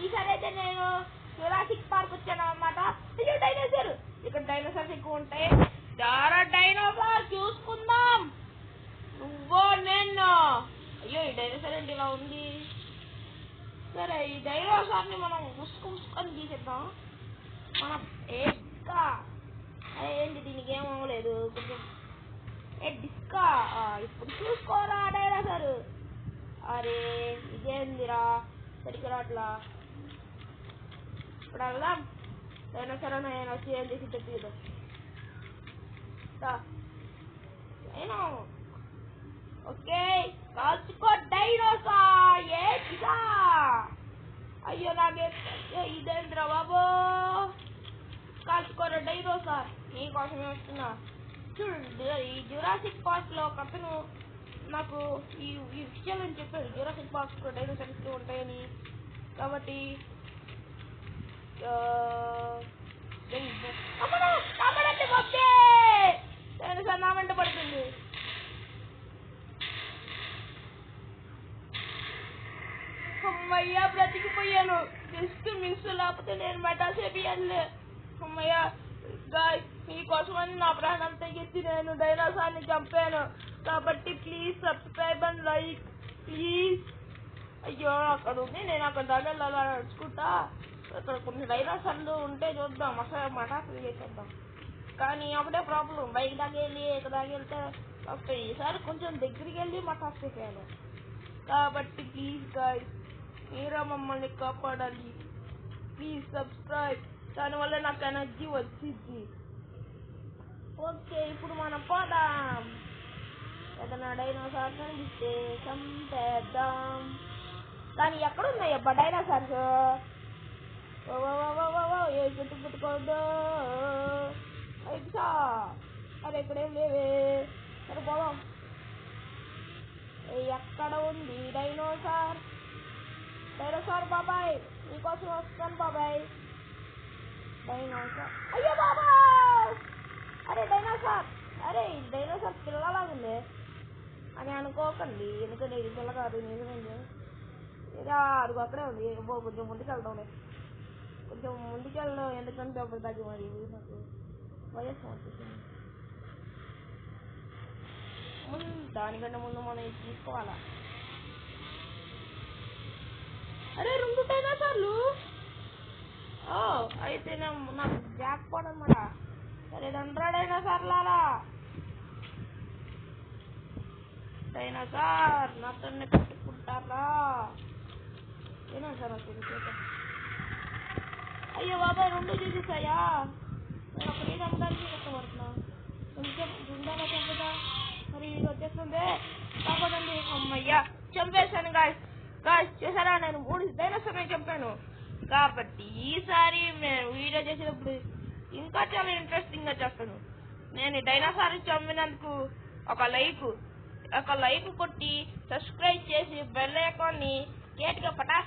ఈసారి అయితే నేను జురాసిక్ పార్క్ వచ్చాను అన్నమాట. అయ్యో డైనోసార్, ఇక్కడ డైనోసార్స్ ఎక్కువ ఉంటాయి. చాలా డైనోసార్ చూసుకుందాం. నువ్వో నేను. అయ్యో ఈ డైనోసార్ ఏంటి ఇలా ఉంది. సరే ఈ డైనోసార్ ని మనం ఉసుకొని తీసేద్దాం. మనం ఏంటి దీనికి ఏం అవ్వలేదు. కొంచెం డిస్కా ఇప్పుడు చూసుకోరా డైనోసార్. అరే ఇదేందిరా సరిగ్గా అట్లా. ఇప్పుడు వెళ్దాం. డైనోసార్ నేను వచ్చి ఏం చేసి తెప్పిదు. Okay కాల్చుకో dinosaur. ఏటిగా అయ్యో నాకే ఇదేంద్రా బాబు. కాల్చుకోరా డైనోసార్, నీకోసమే వస్తున్నా. చూడు ఈ జురాసిక్ పార్క్ లో ఒక అతను నాకు ఈ విషయాలని చెప్పాడు. జురాసిక్ పార్క్ లో డైనోసార్స్ ఉంటాయని. కాబట్టి డైనోసార్ నా వెంట పడుతుంది. అమ్మయ్యా బ్రతికిపోయాను. జస్ట్ మిస్, లేకపోతే నేను మెటాసేపియన్లే. అమ్మయ్యా గాయ్స్, మీకోసమని నా ప్రాణంతో ఎత్తి నేను డైనోసార్ ని చంపాను. కాబట్టి please subscribe and like please. అయ్యో అక్కడ ఉంది, నేను అక్కడ దగ్గర అలా నడుచుకుంటా. అక్కడ కొన్ని డైనోసార్లు ఉంటే చూద్దాం, అసలు మటాకులు చేసేద్దాం. కానీ ఒకటే ప్రాబ్లం, బైక్ దాకా వెళ్ళి ఇక్కడ దాకా వెళ్తే వస్తాయి. ఈసారి కొంచెం దగ్గరికి వెళ్ళి మటాక్ చేసేయాలి. కాబట్టి ప్లీజ్ గాయ్స్, మీరే మమ్మల్ని కాపాడాలి. Please subscribe. దానివల్ల నాకు ఎనర్జీ వచ్చింది. ఓకే ఇప్పుడు మనం పోదాం. ఏదైనా డైనోసార్స్ కనిపిస్తే చంపేద్దాం. కానీ ఎక్కడున్నాయి అబ్బా డైనోసార్స్? ఏ చెట్టు పుట్టుకోవద్దు. అరే ఇక్కడేం లేవే. సరే పోదాం. ఎక్కడ ఉంది డైనోసార్? డైనోసార్ బాబాయ్, నీకోసం వస్తాను బాబాయ్. డైనోసార్, అయ్యో బాబాయ్. అరే డైనోసార్, అరే డైనోసార్ పిల్లలాగుంది అని అనుకోకండి, ఎందుకంటే ఇది పిల్ల కాదు, నిజమైంది. అదిగో అక్కడే ఉంది. కొంచెం ముందుకెళ్దాం, కొంచెం ముందుకెళ్ళడం. ఎందుకంటే అప్పుడు తగ్గి మరి నాకు వయస్సు వచ్చేసింది. దానికంటే ముందు మనం ఇది తీసుకోవాలా. అరే 2 డైనోసార్లు. అయితే నాకు జాక్ పాట్ అన్నమాట. సరే 2 డైనోసార్లా. డైనోసార్ నాతో పెట్టుకుంటారా? డైనోసార్ వచ్చేది. అయ్యో బాబాయ్ 2 చూసేసాయా? నేను అక్కడ ఏది అమ్మడానికి కష్టపడుతున్నా. కొంచెం గుండాలో చంపుతా. మరి ఇది వచ్చేస్తుంది కాపాడండి. అమ్మయ్యా చంపేశాను గాయస్. చూసారా, నేను 3 డైనోసార్ని చంపాను. కాబట్టి ఈసారి నేను వీడియో చేసేటప్పుడు ఇంకా చాలా ఇంట్రెస్టింగ్ గా చేస్తాను. నేను డైనోసార్ చంపినందుకు ఒక లైక్ కొట్టి సబ్స్క్రైబ్ చేసి బెల్ ఐకాన్ని గట్టిగా పటా